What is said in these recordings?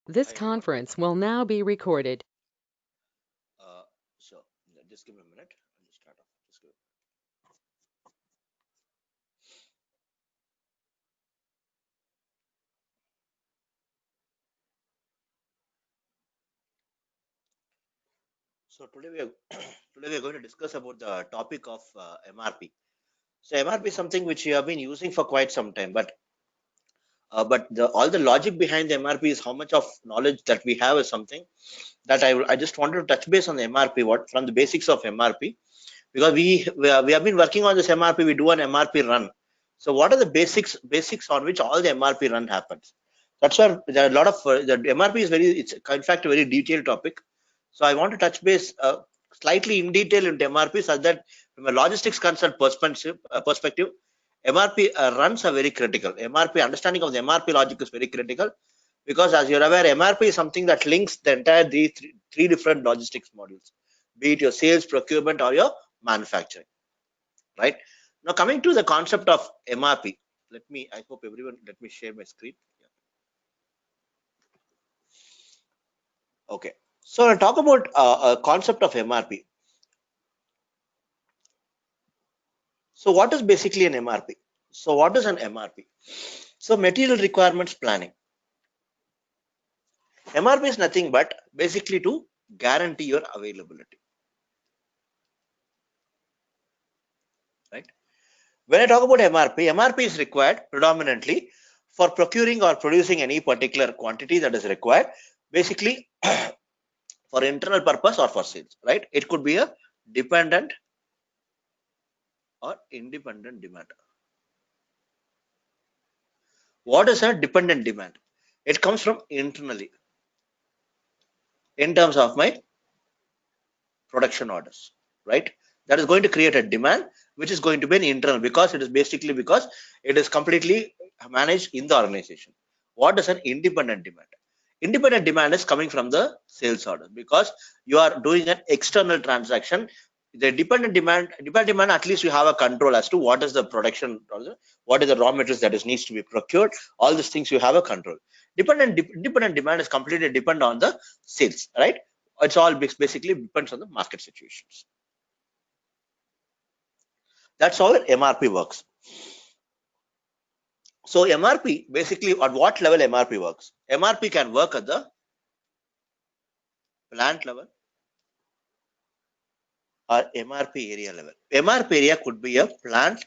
This Hi everyone. conference will now be recorded. Uh, so just give me a minute. I'll just start off. So today we are today we are going to discuss about the topic of MRP. So MRP is something which we have been using for quite some time, but all the logic behind the MRP is how much of knowledge that we have is something that I just wanted to touch base on the MRP. What from the basics of MRP, because we have been working on this MRP. We do an MRP run. So what are the basics on which all the MRP run happens? That's where there are a lot of the MRP is very, it's in fact a very detailed topic. So I want to touch base slightly in detail into MRP, such that from a logistics concern perspective, MRP runs are very critical. MRP understanding of the MRP logic is very critical, because as you're aware, MRP is something that links the entire three different logistics modules, be it your sales, procurement, or your manufacturing, right? Now coming to the concept of MRP, I hope everyone, let me share my screen. Yeah. Okay. So I'll talk about a concept of MRP. So what is basically an MRP? So what is an MRP? So material requirements planning. MRP is nothing but basically to guarantee your availability, right? When I talk about MRP, MRP is required predominantly for procuring or producing any particular quantity that is required, basically for internal purpose or for sales, right? It could be a dependent or independent demand. What is a dependent demand? It comes from internally in terms of my production orders, right? That is going to create a demand which is going to be an internal, because it is basically because it is completely managed in the organization. What is an independent demand? Independent demand is coming from the sales order, because you are doing an external transaction. The dependent demand, at least you have a control as to what is the production, what is the raw materials that is needs to be procured. All these things you have a control. Independent demand is completely depend on the sales, right? It's all basically depends on the market situations. That's how MRP works. So MRP basically, at what level MRP works? MRP can work at the plant level or MRP area level. MRP area could be a plant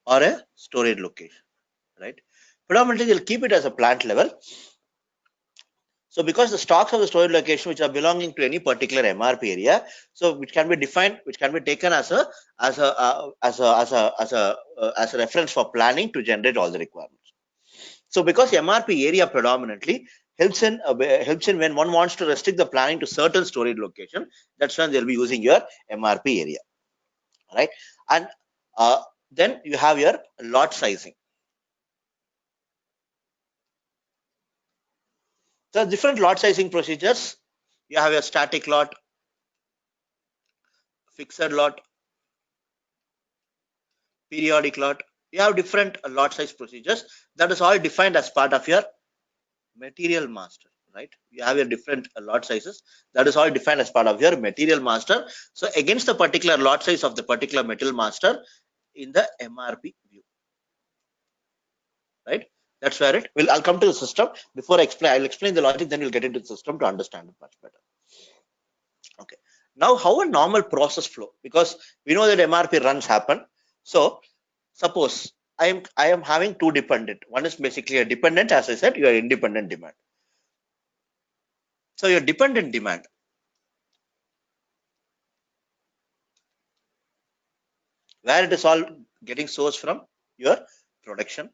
or a storage location, right? Predominantly, they'll keep it as a plant level. So because the stocks of the storage location which are belonging to any particular MRP area, so which can be defined, which can be taken as a reference for planning to generate all the requirements. So because MRP area predominantly helps in when one wants to restrict the planning to certain storage location, that's when they'll be using your MRP area, right? And uh, then you have your lot sizing. So different lot sizing procedures. You have your static lot, fixed lot, periodic lot. You have different lot size procedures. That is all defined as part of your material master, right? You have your different lot sizes. That is all defined as part of your material master. So against the particular lot size of the particular material master in the MRP view, right? That's where it will. I'll come to the system before I explain. I'll explain the logic, then we'll get into the system to understand it much better. Okay. Now, how a normal process flow? Because we know that MRP runs happen. So suppose I am having two dependent. One is basically a dependent, as I said, your independent demand. So your dependent demand, where it is all getting sourced from your production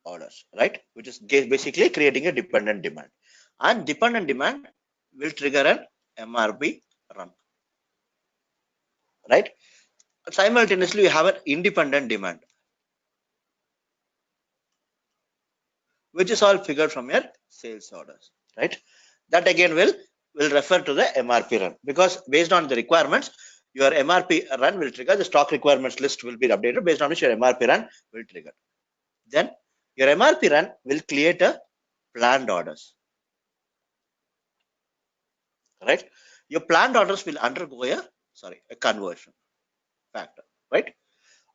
orders, right? Which is basically creating a dependent demand. And dependent demand will trigger an MRP run, right? Simultaneously, you have an independent demand, which is all figured from your sales orders, right? That again will refer to the MRP run, because based on the requirements, your MRP run will trigger the stock requirements list will be updated, based on which your MRP run will trigger. Then Your MRP run will create a planned orders, right? Your planned orders will undergo a conversion factor, right?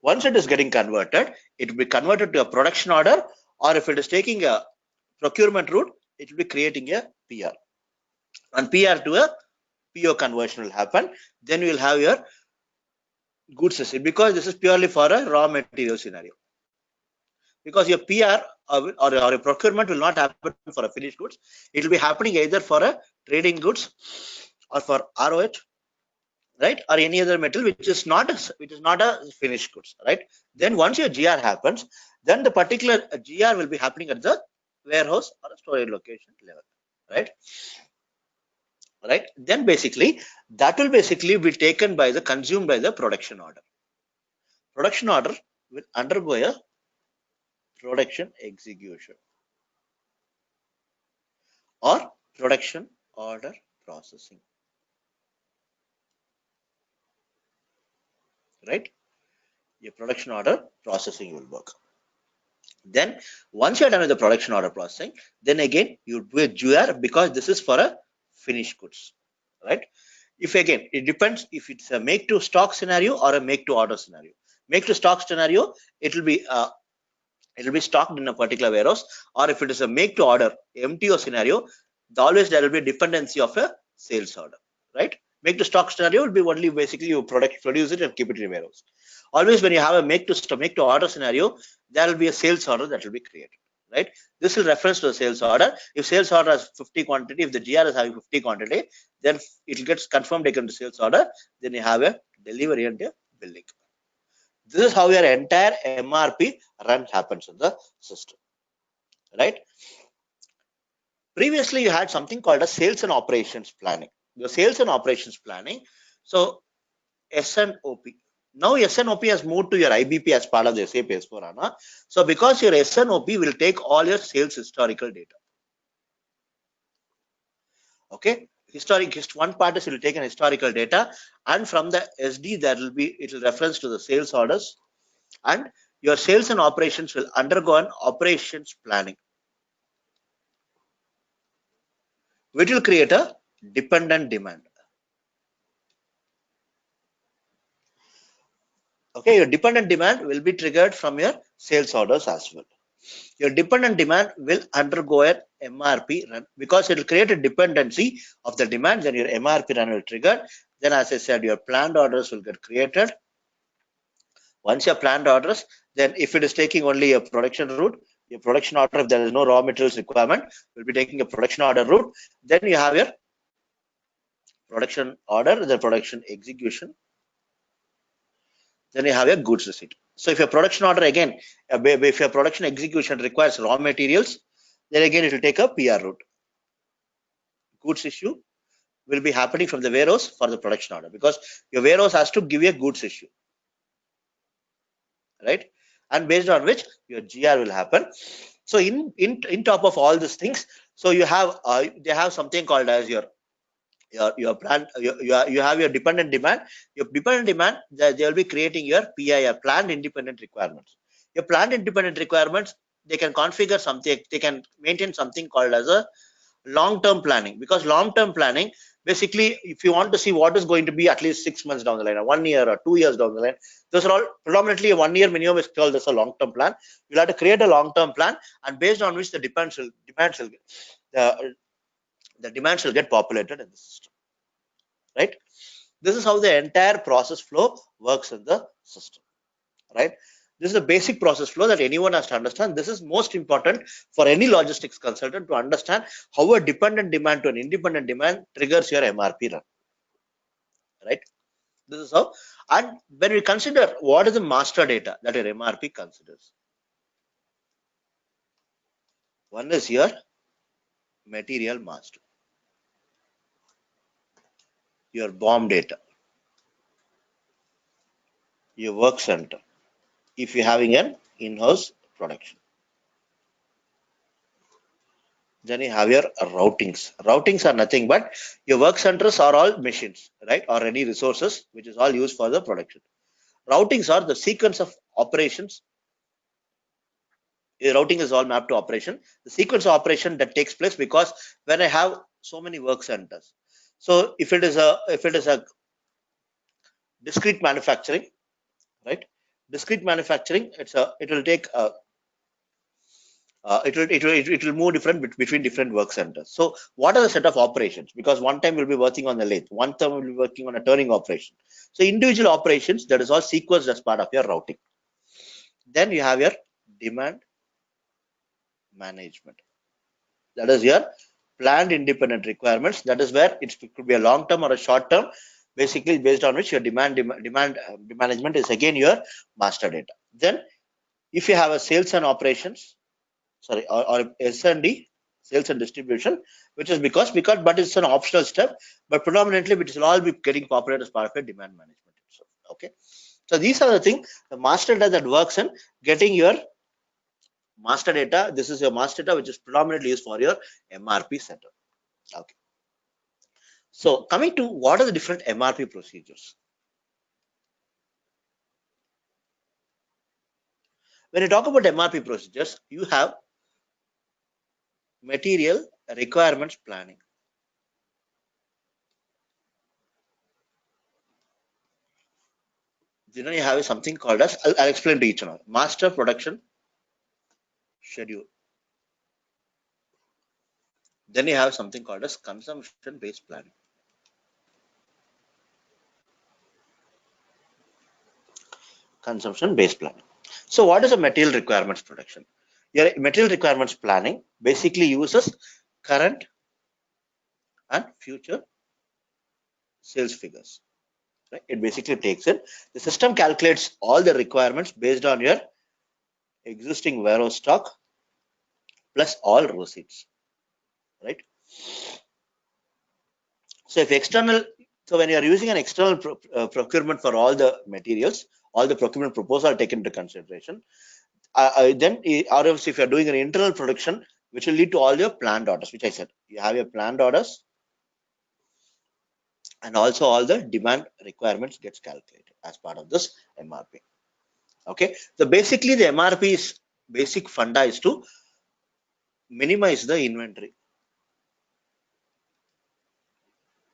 Once it is getting converted, it will be converted to a production order, or if it is taking a procurement route, it will be creating a PR. And PR to a PO conversion will happen. Then you will have your goods receipt, because this is purely for a raw material scenario. Because your PR or a procurement will not happen for a finished goods. It will be happening either for a trading goods or for ROH, right, or any other metal which is not a finished goods, right? Then once your GR happens, then the particular GR will be happening at the warehouse or a storage location level, right? Right. Then basically that will basically be taken by the consumed by the production order. Production order will undergo a production execution or production order processing, right? Your production order processing will work. Then once you're done with the production order processing, then again you do a GR, because this is for a finished goods, right? If again, it depends if it's a make to stock scenario or a make to order scenario. Make to stock scenario, it will be stocked in a particular warehouse, or if it is a make to order MTO scenario, always there will be a dependency of a sales order, right? Make to stock scenario will be only basically you produce it and keep it in a warehouse. Always when you have a make to order scenario, there will be a sales order that will be created, right? This will reference to a sales order. If sales order has 50 quantity, if the GR is having 50 quantity, then it gets confirmed taken to sales order. Then you have a delivery and a billing. This is how your entire MRP run happens in the system, right? Previously, you had something called a sales and operations planning. The sales and operations planning, so SNOP. Now SNOP has moved to your IBP as part of the SAP S/4HANA. So because your SNOP will take all your sales historical data. Okay, one part is it will take an historical data, and from the SD it will reference to the sales orders, and your sales and operations will undergo an operations planning, which will create a dependent demand. Okay, your dependent demand will be triggered from your sales orders as well. Your dependent demand will undergo an MRP run, because it will create a dependency of the demand. Then your MRP run will trigger. Then, as I said, your planned orders will get created. Once your planned orders, then if it is taking only a production route, your production order, if there is no raw materials requirement, will be taking a production order route. Then you have your production order, the production execution. Then you have a goods receipt. So if your production order again, if your production execution requires raw materials, then again it will take a PR route. Goods issue will be happening from the warehouse for the production order, because your warehouse has to give you a goods issue, right? And based on which your GR will happen. So in top of all these things, so you have they have something called as your plan. You have your dependent demand. Your dependent demand, they will be creating your PIR, planned independent requirements. Your planned independent requirements, they can configure something, they can maintain something called as a long-term planning, because long-term planning, basically, if you want to see what is going to be at least 6 months down the line, or 1 year or 2 years down the line, those are all predominantly a 1 year minimum is called as a long-term plan. You'll have to create a long-term plan, and based on which the demands will the demands will get populated in the system, right? This is how the entire process flow works in the system, right? This is a basic process flow that anyone has to understand. This is most important for any logistics consultant to understand how a dependent demand to an independent demand triggers your MRP run, right? This is how. And when we consider what is the master data that your MRP considers, one is your material master, your BOM data, your work center, if you're having an in-house production. Then you have your routings. Routings are nothing but your work centers are all machines, right? Or any resources, which is all used for the production. Routings are the sequence of operations routing is all mapped to operation. The sequence of operation that takes place because when I have so many work centers. So if it is a discrete manufacturing, right? Discrete manufacturing, it will take it will move different between different work centers. So what are the set of operations? Because one time we'll be working on the lathe, one time we'll be working on a turning operation. So individual operations, that is all sequenced as part of your routing. Then you have your demand management. That is your planned independent requirements. That is where it could be a long term or a short term, basically based on which your demand management is again your master data. Then if you have a sales and operations, sorry, or S&D, sales and distribution, which is because but it's an optional step, but predominantly it will all be getting incorporated as part of your demand management itself. Okay, so these are the things, the master data that works in getting your master data. This is your master data which is predominantly used for your MRP setup. Okay, so coming to what are the different MRP procedures. When you talk about MRP procedures, you have material requirements planning. Then you have something called as, I'll explain to each one. Master production schedule. Then you have something called as consumption based planning. Consumption based planning. So what is a material requirements production? Your material requirements planning basically uses current and future sales figures. Right? It basically takes it. The system calculates all the requirements based on your existing warehouse stock plus all receipts. Right? So if external, so when you are using an external procurement for all the materials, all the procurement proposals are taken into consideration. Then, or else if you are doing an internal production, which will lead to all your planned orders, which I said, you have your planned orders, and also all the demand requirements gets calculated as part of this MRP. Okay, so basically the MRP's basic funda is to minimize the inventory,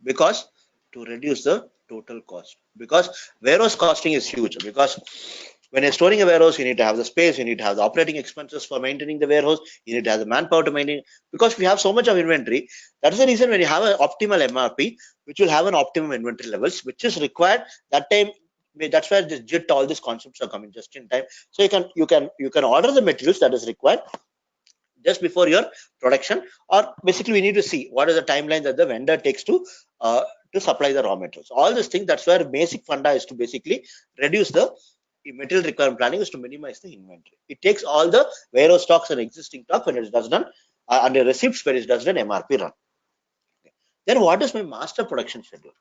because to reduce the total cost, because warehouse costing is huge. Because when you're storing a warehouse, you need to have the space, you need to have the operating expenses for maintaining the warehouse, you need to have the manpower to maintain, because we have so much of inventory. That is the reason when you have an optimal MRP, which will have an optimum inventory levels, which is required that time. That's where this JIT, all these concepts are coming just in time. So you can order the materials that is required just before your production, or basically we need to see what is the timeline that the vendor takes to supply the raw materials. All these things, that's where basic funda is to basically reduce the material requirement planning, is to minimize the inventory. It takes all the warehouse stocks and existing stock when it does done under receipts when it does done MRP run. Okay. Then what is my master production schedule?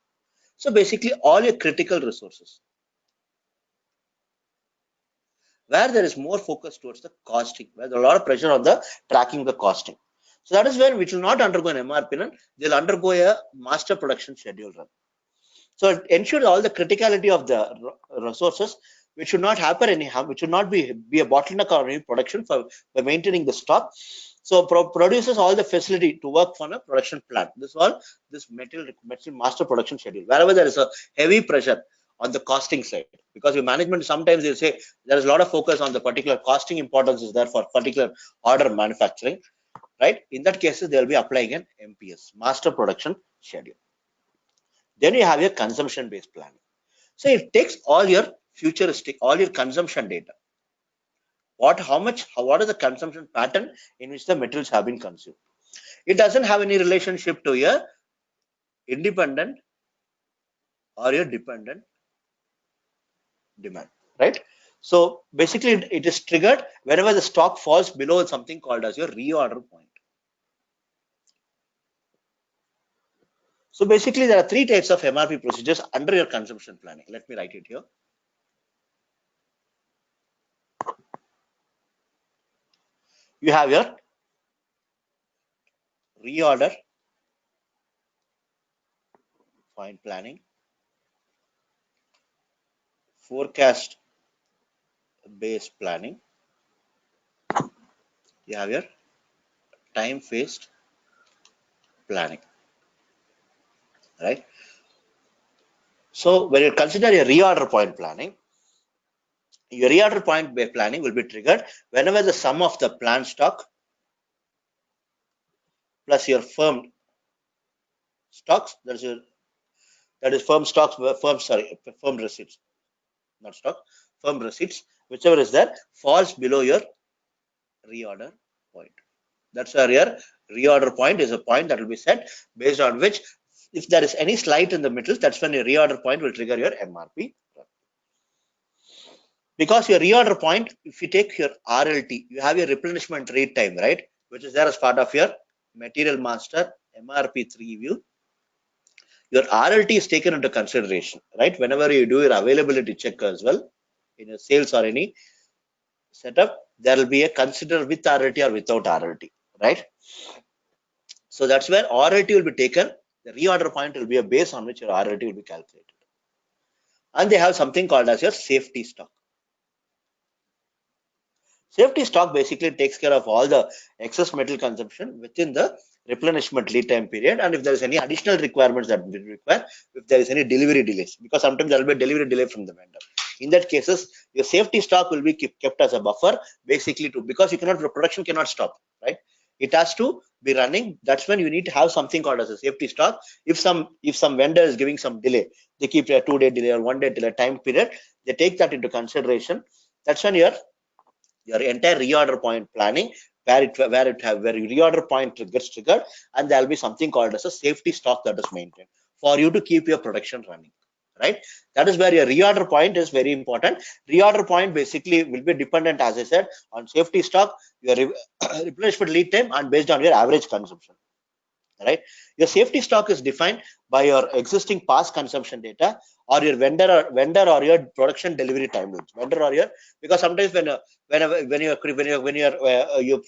So basically all your critical resources, where there is more focus towards the costing, where there is a lot of pressure on the tracking the costing. So that is where which will not undergo an MRP run, they'll undergo a master production schedule run. So it ensures all the criticality of the resources, which should not happen anyhow, which should not be a bottleneck or any production for by maintaining the stock. So produces all the facility to work on a production plan. This all this material master production schedule. Wherever there is a heavy pressure on the costing side, because your management sometimes they say there is a lot of focus on the particular costing importance is there for particular order manufacturing, right? In that cases they will be applying an MPS, master production schedule. Then you have your consumption based planning. So it takes all your futuristic, all your consumption data. What is the consumption pattern in which the materials have been consumed? It doesn't have any relationship to your independent or your dependent demand, right? So basically, it is triggered whenever the stock falls below something called as your reorder point. So basically, there are three types of MRP procedures under your consumption planning. Let me write it here. You have your reorder point planning, forecast based planning, you have your time phased planning, right? So when you consider your reorder point planning, your reorder point planning will be triggered whenever the sum of the planned stock plus your firm stocks, that is firm stocks, firm receipts, not stock, firm receipts, whichever is there, falls below your reorder point. That's where your reorder point is a point that will be set based on which, if there is any slight in the middle, that's when your reorder point will trigger your MRP. Because your reorder point, if you take your RLT, you have your replenishment rate time, right? Which is there as part of your material master MRP3 view. Your RLT is taken into consideration, right? Whenever you do your availability check as well, in your sales or any setup, there will be a consider with RLT or without RLT, right? So that's where RLT will be taken. The reorder point will be a base on which your RLT will be calculated. And they have something called as your safety stock. Safety stock basically takes care of all the excess metal consumption within the replenishment lead time period. And if there is any additional requirements that we require, if there is any delivery delays, because sometimes there will be a delivery delay from the vendor. In that cases, your safety stock will be kept as a buffer, basically because production cannot stop, right? It has to be running. That's when you need to have something called as a safety stock. If some vendor is giving some delay, they keep a 2-day delay or 1-day delay time period. They take that into consideration. That's when your entire reorder point planning, where your reorder point gets triggered, and there will be something called as a safety stock that is maintained for you to keep your production running, right? That is where your reorder point is very important. Reorder point basically will be dependent, as I said, on safety stock, your replenishment lead time, and based on your average consumption, right? Your safety stock is defined by your existing past consumption data, or your vendor or your production delivery timelines. Because sometimes when your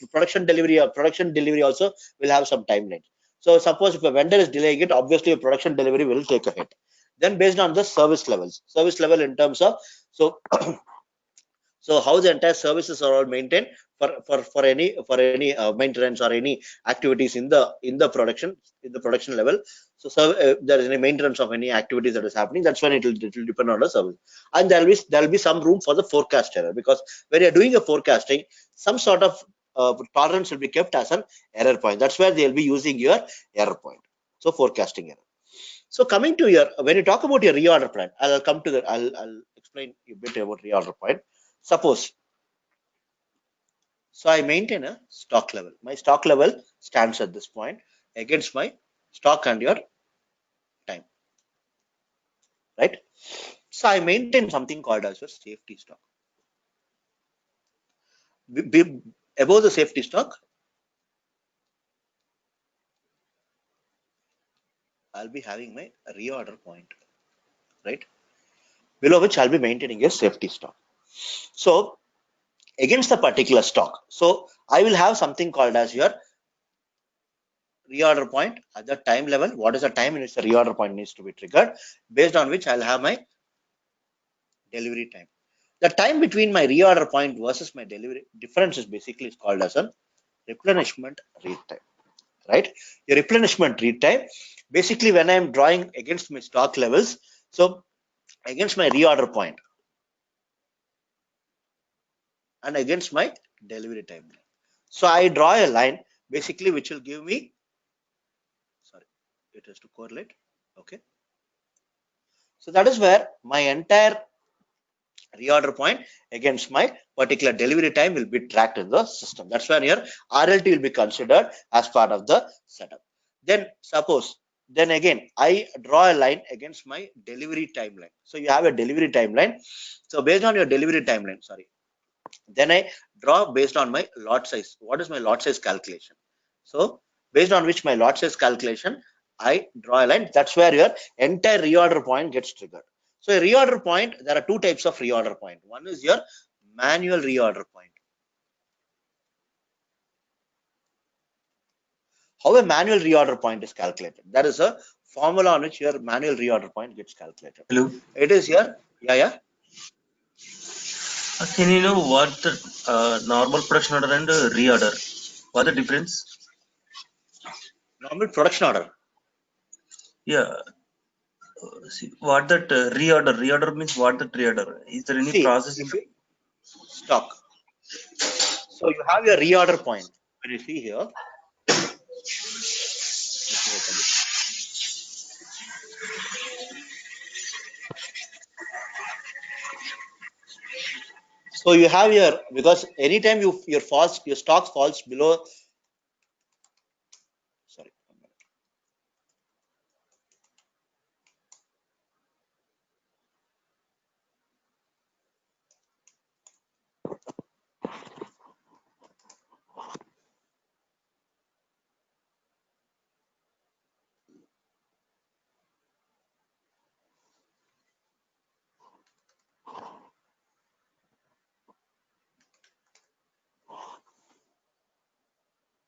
production delivery also will have some timelines. So suppose if a vendor is delaying it, obviously your production delivery will take a hit. Then based on the service level in terms of, so so how the entire services are all maintained for any maintenance or any activities in the production level. So there is any maintenance of any activities that is happening. That's when it will depend on the service, and there will be some room for the forecast error, because when you are doing a forecasting, some sort of tolerance will be kept as an error point. That's where they will be using your error point. So forecasting error. So coming to your, when you talk about your reorder plan, I'll explain a bit about reorder point. Suppose, so I maintain a stock level. My stock level stands at this point against my stock and your time, right? So I maintain something called as your safety stock. Above the safety stock, I'll be having my reorder point, right? Below which I'll be maintaining a safety stock. So against the particular stock, so I will have something called as your reorder point at the time level. What is the time in which the reorder point needs to be triggered, based on which I'll have my delivery time. The time between my reorder point versus my delivery difference is basically called as a replenishment read time, right? Your replenishment read time, basically when I'm drawing against my stock levels, so against my reorder point and against my delivery time. So I draw a line basically which will give me, sorry, it has to correlate. Okay. So that is where my entire reorder point against my particular delivery time will be tracked in the system. That's when your RLT will be considered as part of the setup. Then suppose, then again, I draw a line against my delivery timeline. So you have a delivery timeline. So based on your delivery timeline, sorry, then I draw based on my lot size. What is my lot size calculation? So based on which my lot size calculation, I draw a line. That's where your entire reorder point gets triggered. So a reorder point, there are two types of reorder point. One is your manual reorder point. How a manual reorder point is calculated? That is a formula on which your manual reorder point gets calculated. Hello. It is your, yeah. Can you know what the normal production order and reorder? What the difference? Normal production order. Yeah. See, what that reorder? Reorder means what that reorder? Is there any See, process in if you stock, so you have your reorder point. When you see here, let me open it. So you have your, because anytime your stock falls below, sorry,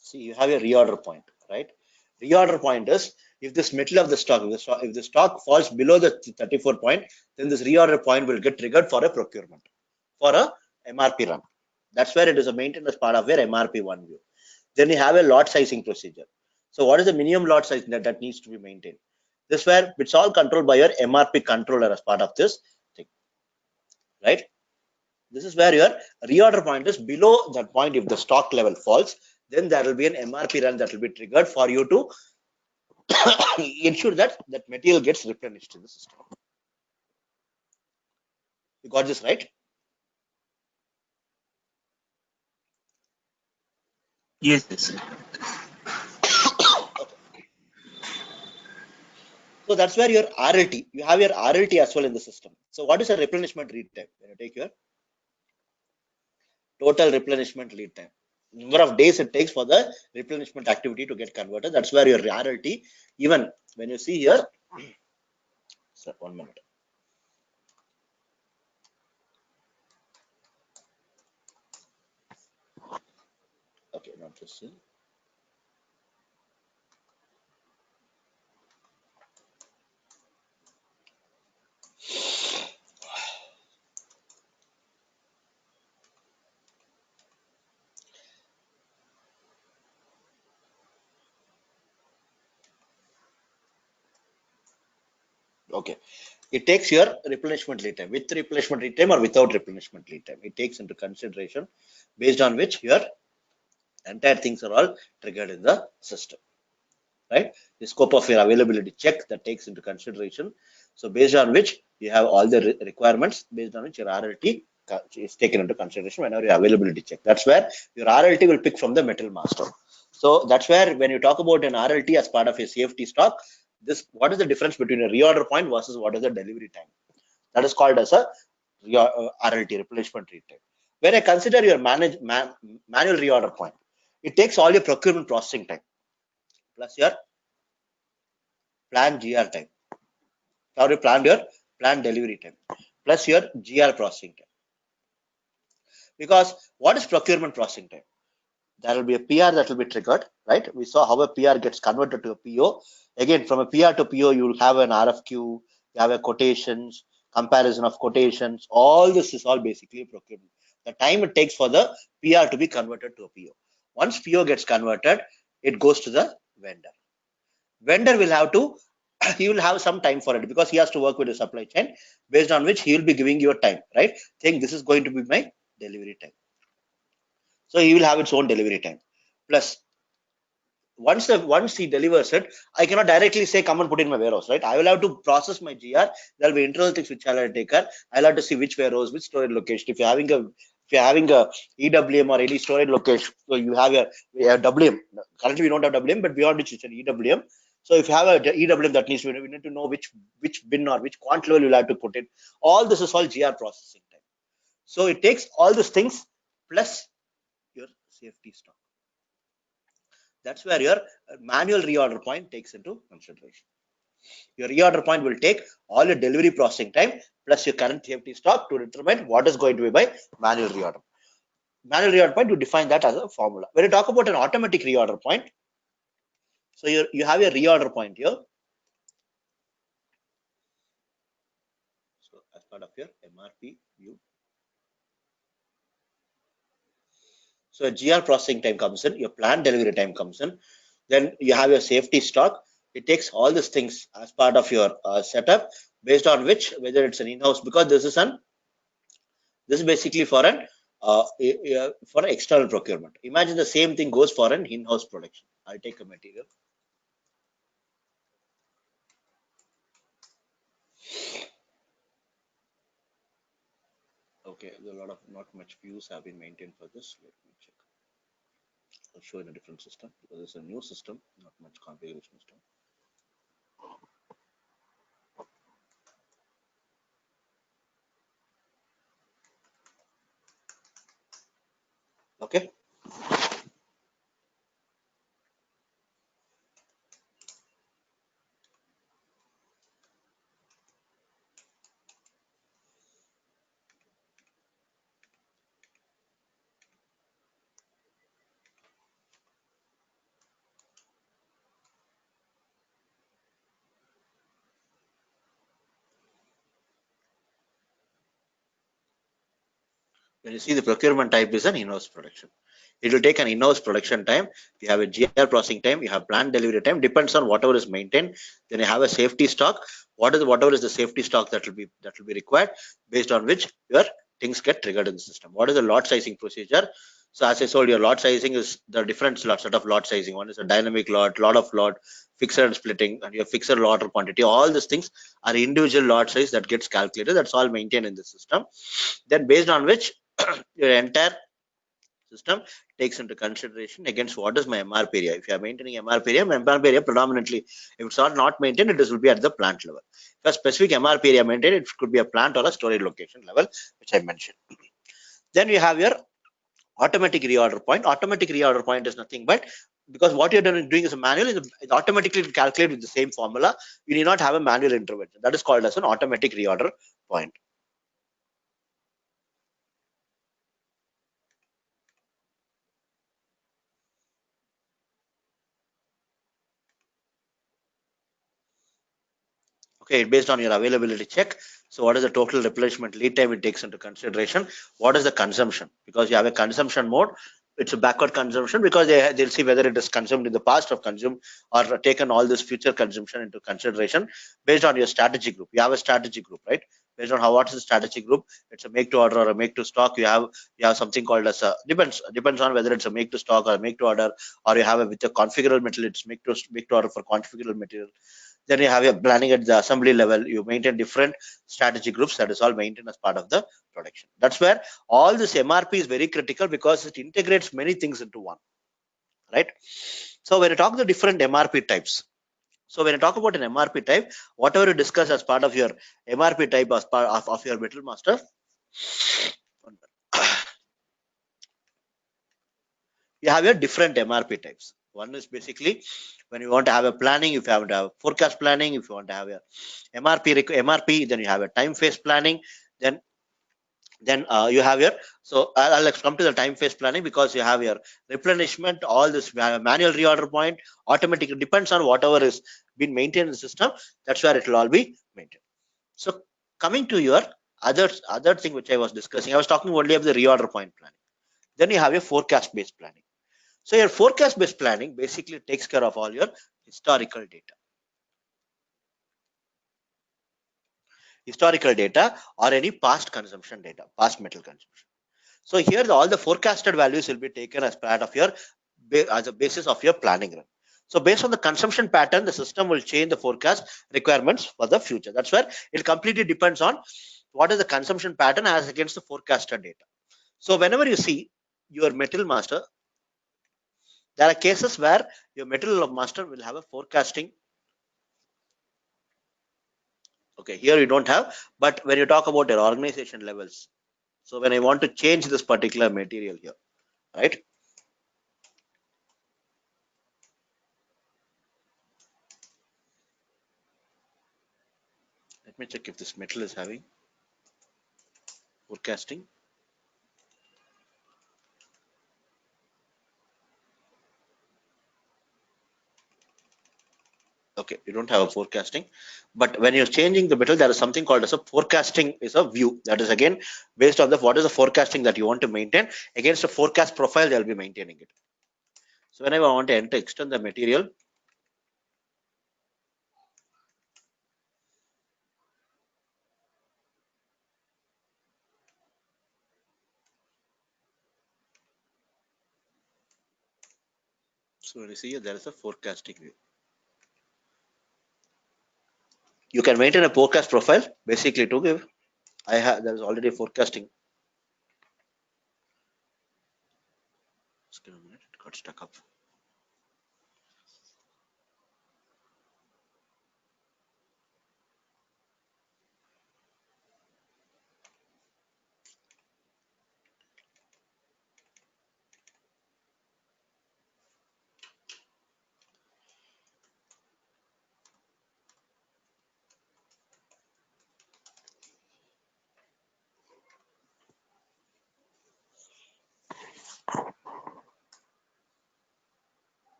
see, you have a reorder point, right? Reorder point is if this middle of the stock, if the stock falls below the 34 point, then this reorder point will get triggered for a procurement, for a MRP run. That's where it is a maintenance part of your MRP one view. Then you have a lot sizing procedure. So what is the minimum lot size that needs to be maintained? This where it's all controlled by your MRP controller as part of this thing, right? This is where your reorder point is below that point. If the stock level falls, then there will be an MRP run that will be triggered for you to ensure that that material gets replenished in the system. You got this right? yes, yes. So that's where your RLT, you have your RLT as well in the system. So what is a replenishment lead time? When you take your total replenishment lead time, number of days it takes for the replenishment activity to get converted. That's where your RLT, even when you see here, so 1 minute. Okay, not this. Okay, it takes your replenishment lead time with replenishment lead time or without replenishment lead time. It takes into consideration based on which your entire things are all triggered in the system, right? The scope of your availability check that takes into consideration. So based on which you have all the requirements, based on which your RLT is taken into consideration whenever your availability check. That's where your RLT will pick from the metal master. So that's where when you talk about an RLT as part of a safety stock, this what is the difference between a reorder point versus what is the delivery time? That is called as a RLT, replenishment lead time. When I consider your manual reorder point, it takes all your procurement processing time plus your planned GR time. Now you planned your planned delivery time plus your GR processing time. Because what is procurement processing time? There will be a PR that will be triggered, right? We saw how a PR gets converted to a PO. Again, from a PR to PO, you will have an RFQ, you have a quotations, comparison of quotations. All this is all basically procurement. The time it takes for the PR to be converted to a PO. Once PO gets converted, it goes to the vendor. Vendor will have to he will have some time for it because he has to work with the supply chain based on which he will be giving you a time, right? Saying this is going to be my delivery time. So he will have its own delivery time. Plus, once he delivers it, I cannot directly say come and put in my warehouse, right? I will have to process my GR. There'll be internal things which I'll have to take care. I'll have to see which warehouse, which storage location. If you're having a EWM or any storage location, so you have a WM. Currently we don't have WM, but beyond which it's an EWM. So if you have a EWM that needs to, we need to know which bin or which quant level you'll have to put in. All this is all GR processing time. So it takes all these things plus your safety stock. That's where your manual reorder point takes into consideration. Your reorder point will take all your delivery processing time plus your current safety stock to determine what is going to be by manual reorder. Manual reorder point, you define that as a formula. When you talk about an automatic reorder point, so you have a reorder point here. So as part of your MRP view. So GR processing time comes in, your plant delivery time comes in, then you have your safety stock. It takes all these things as part of your setup, based on which whether it's an in-house, because this is basically for an for an external procurement. Imagine the same thing goes for an in-house production. I'll take a material. Okay, there's a lot of not much views have been maintained for this. Let me check. I'll show in a different system because it's a new system, not much configuration system. Okay. When you see the procurement type is an in-house production. It will take an in-house production time. You have a GR processing time. You have plant delivery time. Depends on whatever is maintained. Then you have a safety stock. Whatever is the safety stock that will be required, based on which your things get triggered in the system. What is the lot sizing procedure? So as I told, your lot sizing is the different set of lot sizing. One is a dynamic lot of lot, fixed and splitting, and your fixed lot or quantity. All these things are individual lot size that gets calculated. That's all maintained in the system. Then based on which your entire system takes into consideration against what is my MRP area. If you are maintaining MRP area predominantly, if it's not maintained, it will be at the plant level. If a specific MRP area maintained, it could be a plant or a storage location level, which I mentioned. Then you have your automatic reorder point. Automatic reorder point is nothing but, because what you're doing is a manual, it automatically calculated with the same formula. You need not have a manual intervention. That is called as an automatic reorder point. Okay, based on your availability check. So what is the total replenishment lead time it takes into consideration? What is the consumption? Because you have a consumption mode, it's a backward consumption, because they'll see whether it is consumed in the past or consumed or taken all this future consumption into consideration based on your strategy group. You have a strategy group, right? Based on what is the strategy group, it's a make to order or a make to stock. You have something called as a depends on whether it's a make to stock or a make to order, or you have a with a configurable material, it's make to order for configurable material. Then you have your planning at the assembly level. You maintain different strategy groups. That is all maintained as part of the production. That's where all this MRP is very critical, because it integrates many things into one, right? So when you talk the different MRP types, so when you talk about an MRP type, whatever you discuss as part of your MRP type as part of your metal master, you have your different MRP types. One is basically when you want to have a planning, if you want to have forecast planning, if you want to have a MRP, then you have a time phase planning. Then you have your, so I'll come to the time phase planning, because you have your replenishment, all this manual reorder point, automatic, depends on whatever is been maintained in the system. That's where it will all be maintained. So coming to your other thing which I was discussing, I was talking only of the reorder point planning. Then you have your forecast based planning. So your forecast based planning basically takes care of all your historical data or any past consumption data, past metal consumption. So here all the forecasted values will be taken as part of your as a basis of your planning run. So based on the consumption pattern, the system will change the forecast requirements for the future. That's where it completely depends on what is the consumption pattern as against the forecasted data. So whenever you see your metal master, there are cases where your metal master will have a forecasting. Okay, here you don't have, but when you talk about your organization levels, so when I want to change this particular material here, right? Let me check if this metal is having forecasting. Okay, you don't have a forecasting, but when you're changing the metal, there is something called as a forecasting is a view. That is again based on the what is the forecasting that you want to maintain against a forecast profile. They'll be maintaining it. So whenever I want to enter extend the material, so when you see here, there is a forecasting view. You can maintain a forecast profile basically to give. I have there is already forecasting. Just give me a minute, it got stuck up.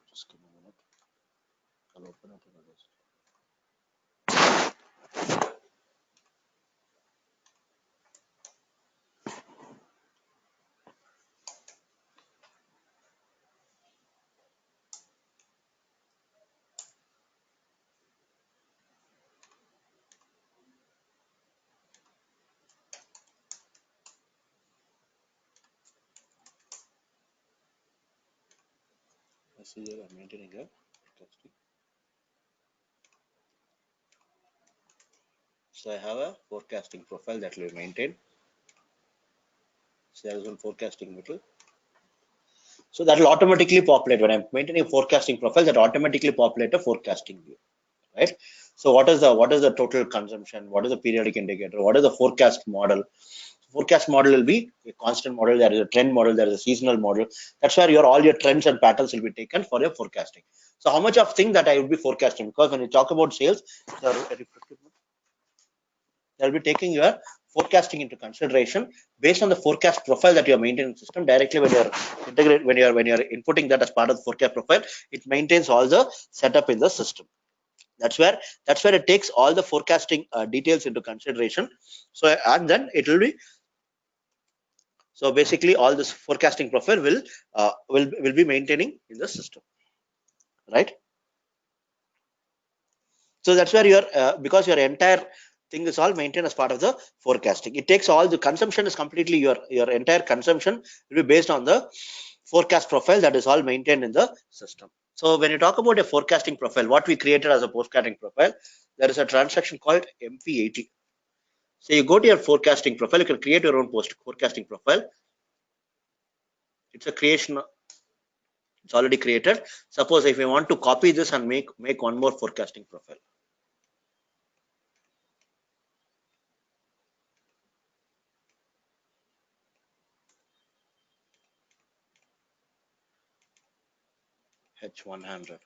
Just give me a minute. I'll open it in others. I see here I'm maintaining a forecasting. So I have a forecasting profile that will maintain. So there is one forecasting metal. So that will automatically populate when I'm maintaining a forecasting profile. That automatically populate a forecasting view, right? So what is the total consumption? What is the periodic indicator? What is the forecast model? Forecast model will be a constant model. There is a trend model. There is a seasonal model. That's where all your trends and patterns will be taken for your forecasting. So how much of thing that I would be forecasting? Because when you talk about sales, they'll be taking your forecasting into consideration based on the forecast profile that you're maintaining system directly when you're integrate when you're inputting that as part of the forecast profile, it maintains all the setup in the system. That's where it takes all the forecasting details into consideration. So and then it will be so basically all this forecasting profile will be maintaining in the system, right? So that's where your because your entire thing is all maintained as part of the forecasting. It takes all the consumption is completely your entire consumption will be based on the forecast profile that is all maintained in the system. So when you talk about a forecasting profile, what we created as a forecasting profile, there is a transaction called MP80. So you go to your forecasting profile, you can create your own forecasting profile. It's a creation. It's already created. Suppose if you want to copy this and make one more forecasting profile. H100.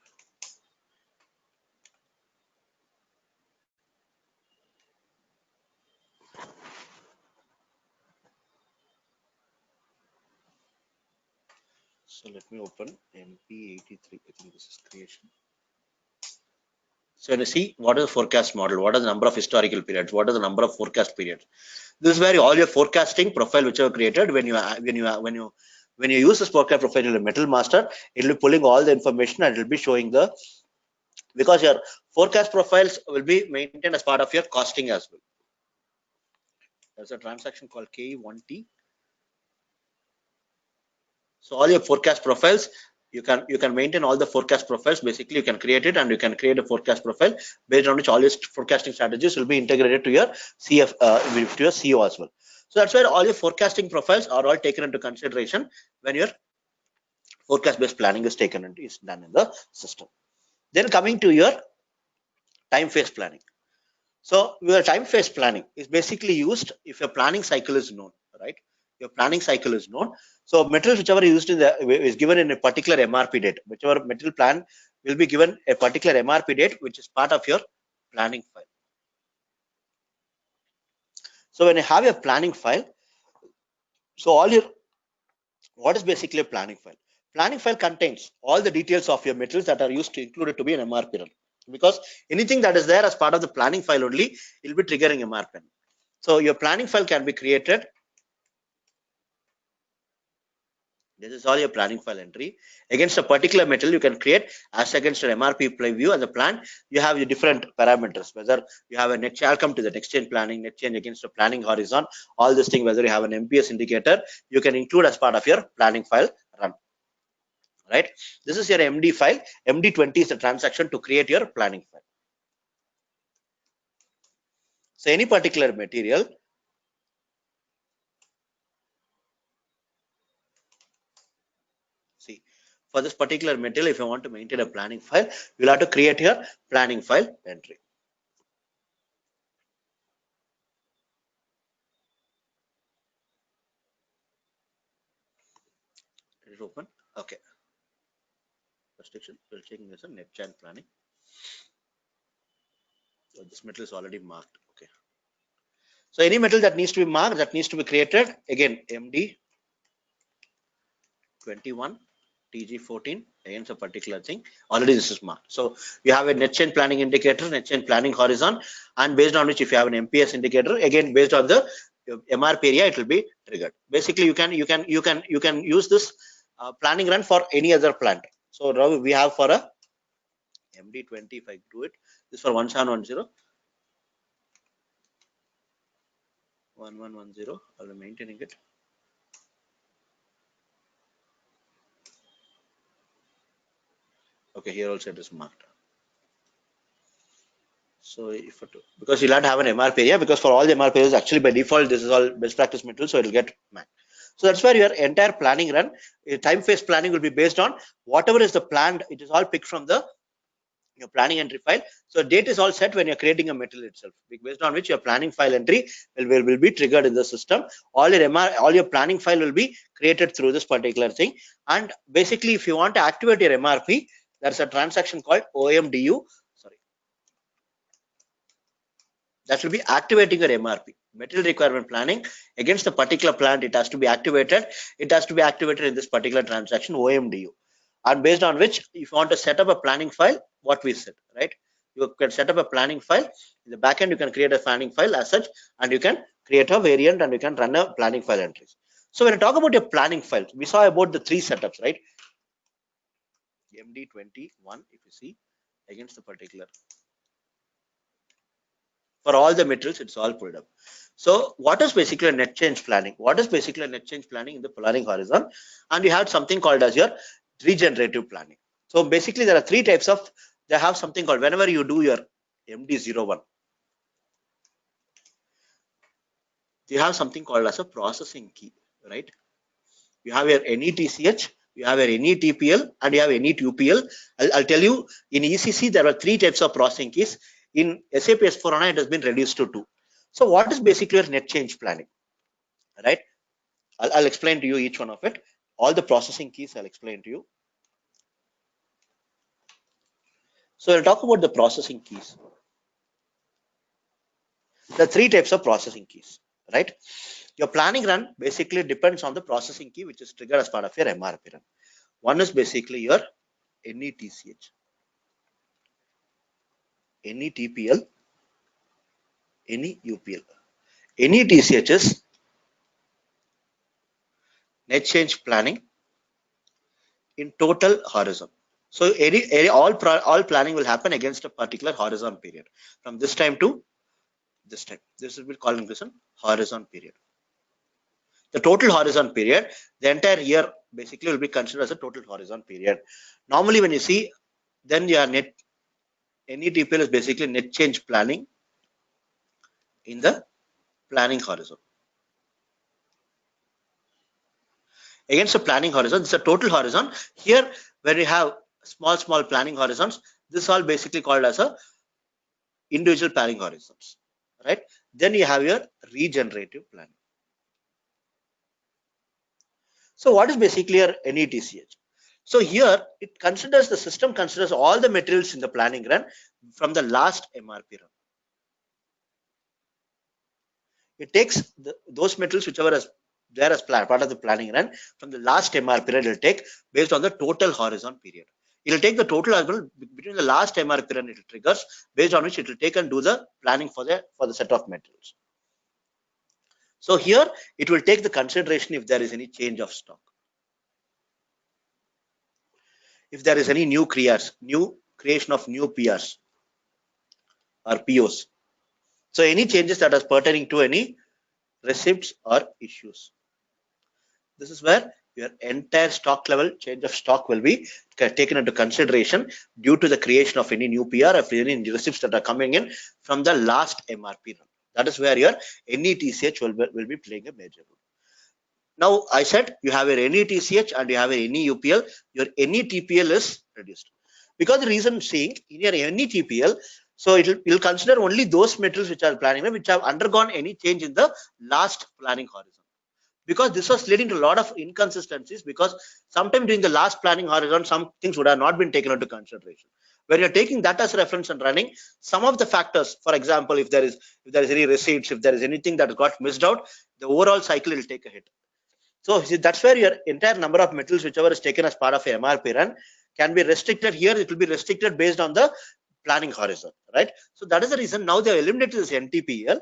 So let me open MP83. I think this is creation. So you see what is the forecast model, what is the number of historical periods, what is the number of forecast periods. This is where all your forecasting profile which you have created when you use this forecast profile in the Metal Master, it will be pulling all the information and it will be showing the because your forecast profiles will be maintained as part of your costing as well. There's a transaction called KE1T. So all your forecast profiles, you can maintain all the forecast profiles. Basically, you can create it and you can create a forecast profile based on which all your forecasting strategies will be integrated to your CF to your CO as well. So that's why all your forecasting profiles are all taken into consideration when your forecast based planning is taken and is done in the system. Then coming to your time phase planning. So your time phase planning is basically used if your planning cycle is known, right? Your planning cycle is known. So materials whichever used in the is given in a particular MRP date, whichever material plan will be given a particular MRP date, which is part of your planning file. So when you have your planning file, so all your what is basically a planning file? Planning file contains all the details of your metals that are used to included to be an MRP run, because anything that is there as part of the planning file only will be triggering MRP. So your planning file can be created. This is all your planning file entry. Against a particular metal, you can create as against an MRP view and the plan. You have your different parameters, whether you have a net change, I'll come to the next change planning, net change against a planning horizon, all this thing, whether you have an MPS indicator, you can include as part of your planning file run. Right? This is your MD file. MD20 is the transaction to create your planning file. So any particular material, see, for this particular material, if you want to maintain a planning file, you'll have to create your planning file entry. Is it open? Okay. Restriction, we're checking this a net change planning. So this metal is already marked. Okay. So any metal that needs to be marked, that needs to be created, again, MD21, TG14, against a particular thing. Already this is marked. So you have a net change planning indicator, net change planning horizon, and based on which, if you have an MPS indicator, again based on the MRP area, it will be triggered. Basically, you can use this planning run for any other plant. So now we have for a MD20, if I do it, this for 1710, 1110, I'll be maintaining it. Okay, here also it is marked. So if it, because you'll have to have an MRP area, because for all the MRP areas, actually by default, this is all best practice material, so it will get marked. So that's where your entire planning run, time phase planning will be based on whatever is the planned, it is all picked from the your planning entry file. So date is all set when you're creating a material itself, based on which your planning file entry will be triggered in the system. All your planning file will be created through this particular thing. And basically, if you want to activate your MRP, there's a transaction called OMDU. Sorry, that will be activating your MRP, material requirement planning against the particular plant. It has to be activated. It has to be activated in this particular transaction OMDU. And based on which, if you want to set up a planning file, what we said, right? You can set up a planning file. In the backend, you can create a planning file as such, and you can create a variant and you can run a planning file entries. So when I talk about your planning file, we saw about the three setups, right? MD21, if you see, against the particular. For all the materials, it's all pulled up. So what is basically a net change planning? What is basically a net change planning in the planning horizon? And you have something called as your regenerative planning. So basically there are three types of, they have something called, whenever you do your MD01, you have something called as a processing key, right? You have your NETCH, you have your NETPL, and you have NETUPL. I'll tell you, in ECC, there are three types of processing keys. In SAP S/4HANA, it has been reduced to two. So what is basically your net change planning, right? I'll explain to you each one of it. All the processing keys I'll explain to you. So I'll talk about the processing keys. There are three types of processing keys, right? Your planning run basically depends on the processing key, which is triggered as part of your MRP run. One is basically your NETCH, NETPL, NEUPL. NETCH is net change planning in total horizon. So all planning will happen against a particular horizon period, from this time to this time. This will be called in horizon period. The total horizon period, the entire year basically will be considered as a total horizon period. Normally, when you see, then your NETPL is basically net change planning in the planning horizon. Against the planning horizon, this is a total horizon. Here, when we have small planning horizons, this is all basically called as a individual planning horizons, right? Then you have your regenerative planning. So what is basically your NETCH? So here it considers, the system considers all the materials in the planning run from the last MRP run. It takes those materials whichever has there as part of the planning run. From the last MRP run, it will take based on the total horizon period. It will take the total horizon between the last MRP run it triggers, based on which it will take and do the planning for the set of metals. So here it will take the consideration if there is any change of stock, if there is any new creation of new PRs or POs. So any changes that are pertaining to any receipts or issues. This is where your entire stock level change of stock will be taken into consideration due to the creation of any new PR or any receipts that are coming in from the last MRP run. That is where your NETCH will be playing a major role. Now I said you have your NETCH and you have a NEUPL. Your NETPL is reduced because the reason seeing in your NETPL, so it will consider only those metals which are planning which have undergone any change in the last planning horizon. Because this was leading to a lot of inconsistencies, because sometime during the last planning horizon, some things would have not been taken into consideration. When you're taking that as reference and running, some of the factors, for example, if there is any receipts, if there is anything that got missed out, the overall cycle will take a hit. So that's where your entire number of metals, whichever is taken as part of a MRP run, can be restricted. Here it will be restricted based on the planning horizon, right? So that is the reason now they have eliminated this NETPL,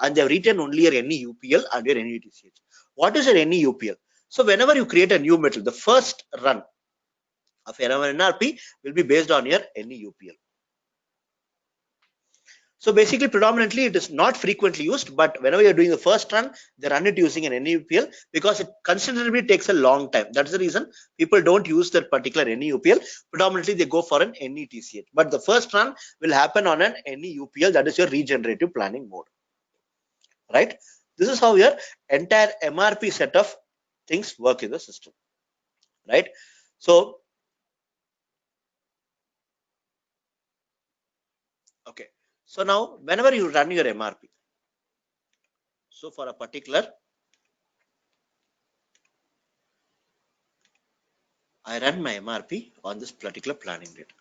and they have retained only your NEUPL and your NETCH. What is your NEUPL? So whenever you create a new metal, the first run of MRP will be based on your NEUPL. So basically, predominantly, it is not frequently used, but whenever you're doing the first run, they run it using an NEUPL because it considerably takes a long time. That's the reason people don't use that particular NEUPL. Predominantly, they go for an NETCH. But the first run will happen on an NEUPL, that is your regenerative planning mode. Right? This is how your entire MRP set of things work in the system. Right? So, okay. So now, whenever you run your MRP, so for a particular, I run my MRP on this particular planning date.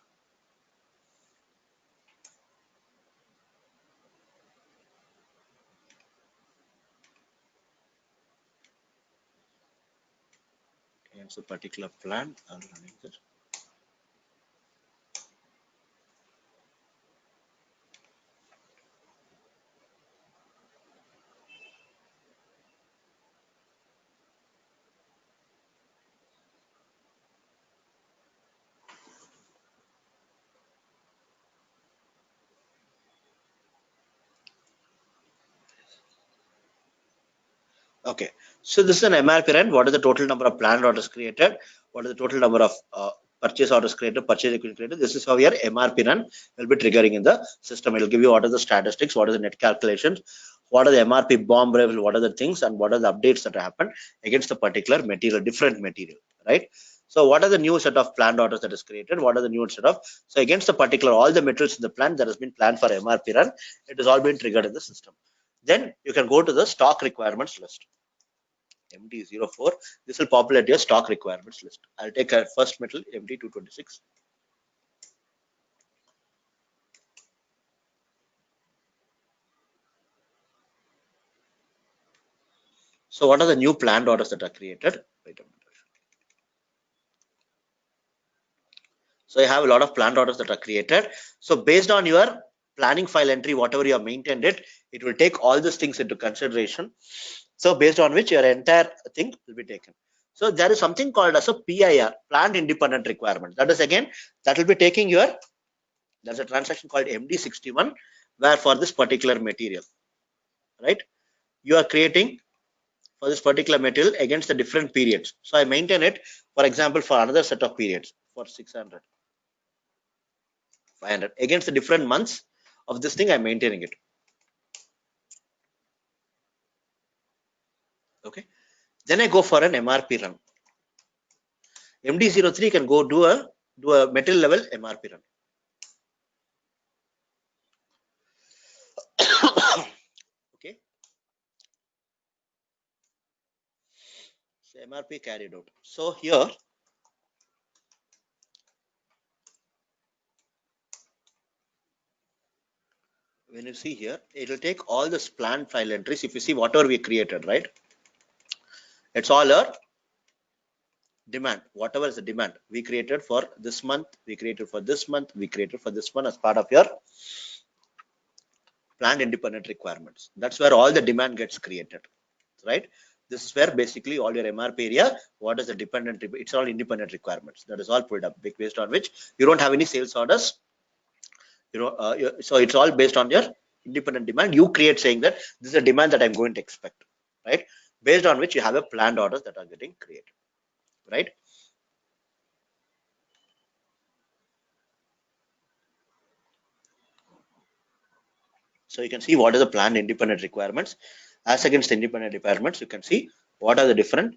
It's a particular plan I'm running this. Okay, so this is an MRP run. What is the total number of planned orders created? What is the total number of purchase orders created, purchase equipment created? This is how your MRP run will be triggering in the system. It will give you what are the statistics, what are the net calculations, what are the MRP bomb level, what are the things, and what are the updates that happen against the particular material, different material, right? So what are the new set of planned orders that is created? What are the new set of, so against the particular, all the materials in the plan that has been planned for MRP run, it has all been triggered in the system. Then you can go to the stock requirements list. MD04. This will populate your stock requirements list. I'll take a first metal MD226. So what are the new planned orders that are created? Wait a minute. So you have a lot of planned orders that are created. So based on your planning file entry, whatever you have maintained it will take all these things into consideration. So based on which your entire thing will be taken. So there is something called as a PIR, planned independent requirement. That is again, that will be taking your, there's a transaction called MD61 where for this particular material, right, you are creating for this particular material against the different periods. So I maintain it, for example, for another set of periods for 600, 500 against the different months of this thing. I'm maintaining it. Okay. Then I go for an MRP run. MD03 can go do a material level MRP run. Okay. So MRP carried out. So here, when you see here, it will take all this planned file entries. If you see whatever we created, right? It's all our demand. Whatever is the demand we created for this month, we created for this month, we created for this one as part of your planned independent requirements. That's where all the demand gets created, right? This is where basically all your MRP area, what is the dependent, it's all independent requirements. That is all pulled up based on which you don't have any sales orders, so it's all based on your independent demand. You create saying that this is a demand that I'm going to expect, right? Based on which you have a planned orders that are getting created, right? So you can see what are the planned independent requirements as against the independent requirements. You can see what are the different,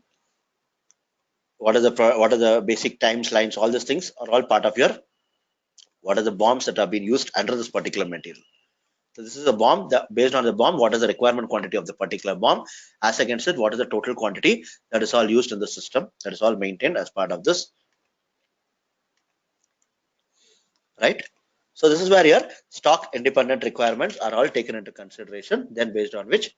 what are the basic times lines. All these things are all part of your what are the bombs that have been used under this particular material. So this is a bomb that based on the bomb, what is the requirement quantity of the particular bomb as against it, what is the total quantity that is all used in the system, that is all maintained as part of this, right? So this is where your stock independent requirements are all taken into consideration, then based on which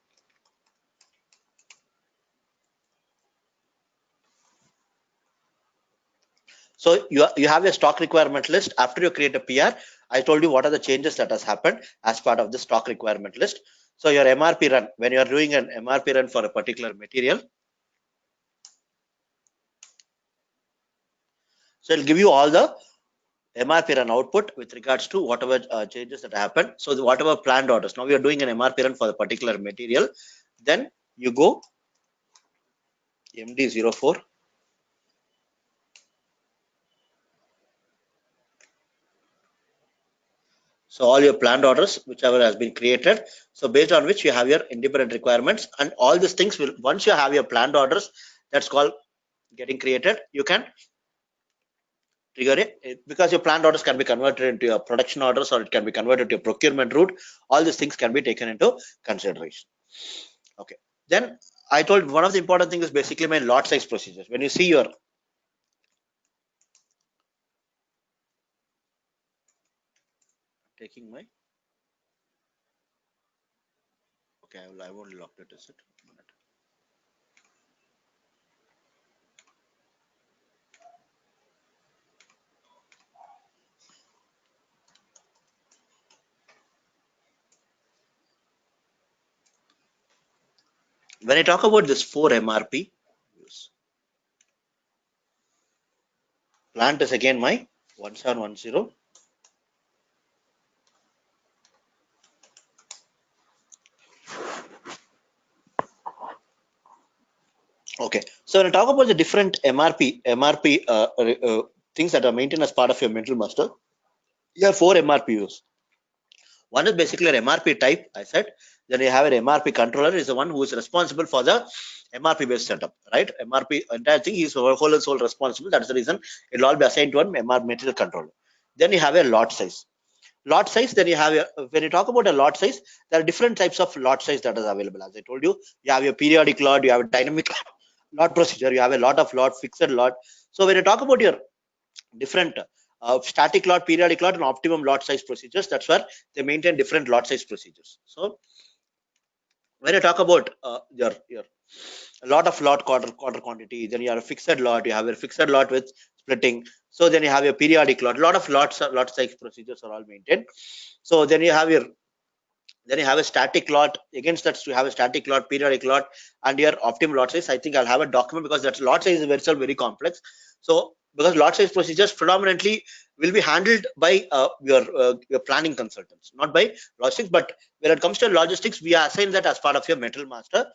so you have a stock requirement list. After you create a PR, I told you what are the changes that has happened as part of the stock requirement list. So your MRP run, when you are doing an MRP run for a particular material, so it'll give you all the MRP run output with regards to whatever changes that happen. So whatever planned orders. Now we are doing an MRP run for the particular material. Then you go MD04. So all your planned orders, whichever has been created. So based on which you have your independent requirements, and all these things will, once you have your planned orders, that's called getting created. You can trigger it because your planned orders can be converted into your production orders, or it can be converted to your procurement route. All these things can be taken into consideration. Okay. Then I told one of the important things is basically my lot size procedures. When you see your taking my okay, I won't lock it. Is it? When I talk about this 4 MRP, plant is again my 1710. Okay, so when I talk about the different MRP things that are maintained as part of your mental master, you have 4 MRPUs. One is basically an MRP type, I said. Then you have an MRP controller, is the one who is responsible for the MRP based setup, right? MRP entire thing is whole and sole responsible. That's the reason it'll all be assigned to one MRP material controller. Then you have a lot size. Lot size, then you have your, when you talk about a lot size, there are different types of lot size that is available. As I told you, you have your periodic lot, you have a dynamic lot procedure, you have a lot of lot, fixed lot. So when you talk about your different static lot, periodic lot, and optimum lot size procedures, that's where they maintain different lot size procedures. So when you talk about your a lot of lot quarter quantity, then you have a fixed lot, you have a fixed lot with splitting. So then you have your periodic lot, a lot of lot size procedures are all maintained. So then you have your then you have a static lot. Against that, you have a static lot, periodic lot, and your optimum lot size. I think I'll have a document because that lot size is very complex. So because lot size procedures predominantly will be handled by your planning consultants, not by logistics. But when it comes to logistics, we assign that as part of your metal master.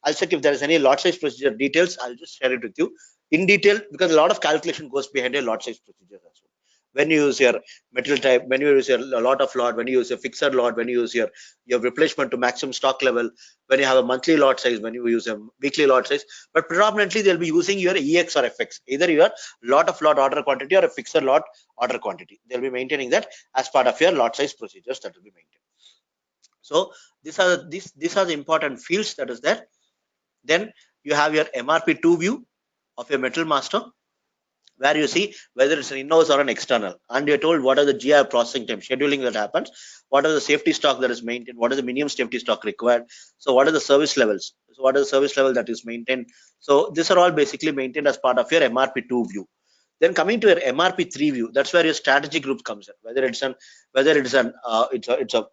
I'll check if there is any lot size procedure details. I'll just share it with you in detail because a lot of calculation goes behind a lot size procedure as well. When you use your metal type, when you use your a lot of lot, when you use a fixed lot, when you use your replacement to maximum stock level, when you have a monthly lot size, when you use a weekly lot size, but predominantly they'll be using your EX or FX, either your lot of lot order quantity or a fixed lot order quantity. They'll be maintaining that as part of your lot size procedures that will be maintained. So these are the important fields that is there. Then you have your MRP2 view of your metal master. where you see whether it's an in-house or an external, and you're told what are the GI processing time scheduling that happens, what are the safety stock that is maintained, what is the minimum safety stock required, so what are the service levels, so what is the service level that is maintained. So these are all basically maintained as part of your MRP2 view. Then coming to your MRP3 view, that's where your strategy group comes in. Whether it's an it's a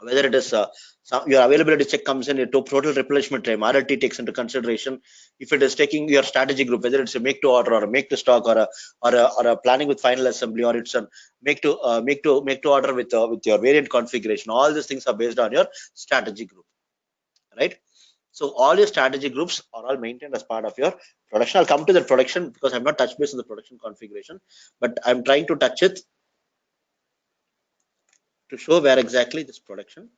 whether it is your availability check comes in, your total replenishment time, RLT takes into consideration. If it is taking your strategy group, whether it's a make to order or a make to stock or a planning with final assembly, or it's a make to order with your variant configuration, all these things are based on your strategy group, right? So all your strategy groups are all maintained as part of your production. I'll come to the production because I'm not touch base on the production configuration, but I'm trying to touch it to show where exactly this production,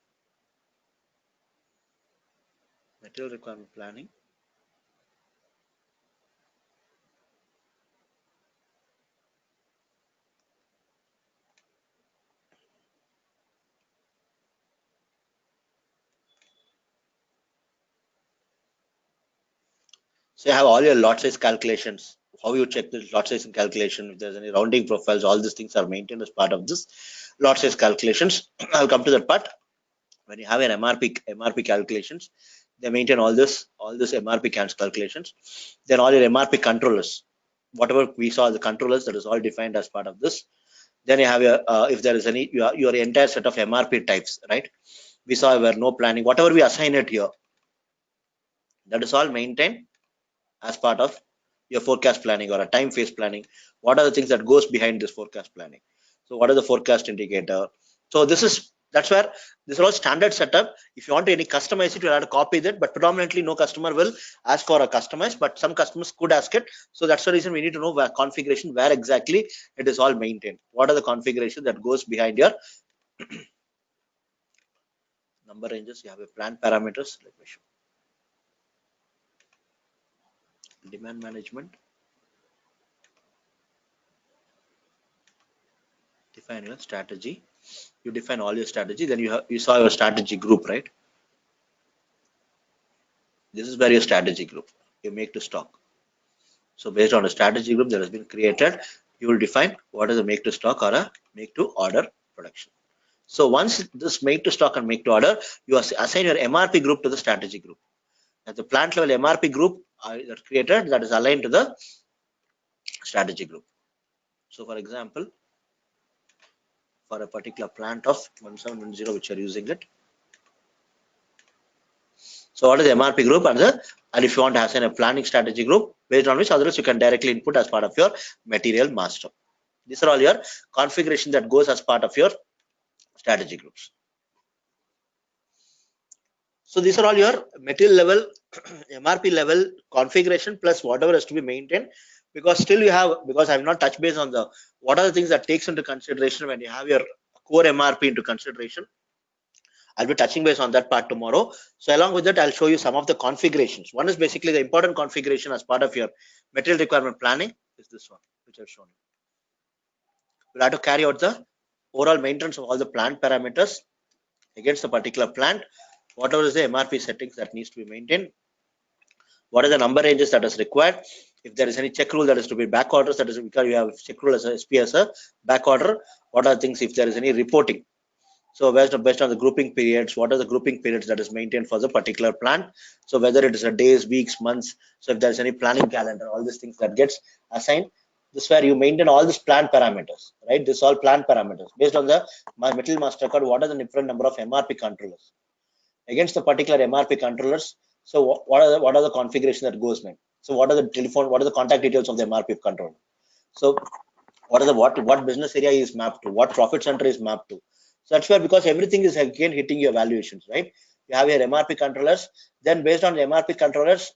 material requirement planning. So you have all your lot size calculations, how you check the lot size in calculation, if there's any rounding profiles, all these things are maintained as part of this lot size calculations. I'll come to that part. When you have an MRP calculations, they maintain all this MRP calculations. Then all your MRP controllers, whatever we saw the controllers, that is all defined as part of this. Then you have your if there is any your entire set of MRP types, right? We saw where no planning, whatever we assign it here, that is all maintained as part of your forecast planning or a time phase planning. What are the things that goes behind this forecast planning? So what are the forecast indicator? So that's where this is all standard setup. If you want to any customize it, you have to copy that, but predominantly no customer will ask for a customize, but some customers could ask it. So that's the reason we need to know where configuration, where exactly it is all maintained. What are the configuration that goes behind your number ranges? You have a plan parameters. Let me show. Demand management. Define your strategy. You define all your strategy. Then you saw your strategy group, right? This is where your strategy group you make to stock. So based on a strategy group that has been created, you will define what is a make to stock or a make to order production. So once this make to stock and make to order, you assign your MRP group to the strategy group. At the plant level MRP group that created, that is aligned to the strategy group. So for example, for a particular plant of 1710 which are using it. So what is the MRP group and if you want to assign a planning strategy group based on which others you can directly input as part of your material master. These are all your configuration that goes as part of your strategy groups. So these are all your material level, MRP level configuration plus whatever has to be maintained, because still you have, because I have not touched base on the what are the things that takes into consideration when you have your core MRP into consideration. I'll be touching base on that part tomorrow. So along with that, I'll show you some of the configurations. One is basically the important configuration as part of your material requirement planning is this one, which I've shown you. We'll have to carry out the overall maintenance of all the plant parameters against a particular plant. Whatever is the MRP settings that needs to be maintained. What are the number ranges that is required? If there is any check rule that is to be back orders, that is because you have check rule as a SP as a back order. What are the things if there is any reporting? So based on the grouping periods, what are the grouping periods that is maintained for the particular plant? So whether it is a days, weeks, months. So if there is any planning calendar, all these things that gets assigned. This is where you maintain all these plant parameters, right? This all plant parameters based on the material master code. What are the different number of MRP controllers against the particular MRP controllers? So what are the configuration that goes in? So what are the telephone? What are the contact details of the MRP controller? So what are the what business area is mapped to? What profit center is mapped to? So that's where, because everything is again hitting your valuations, right? You have your MRP controllers. Then based on the MRP controllers,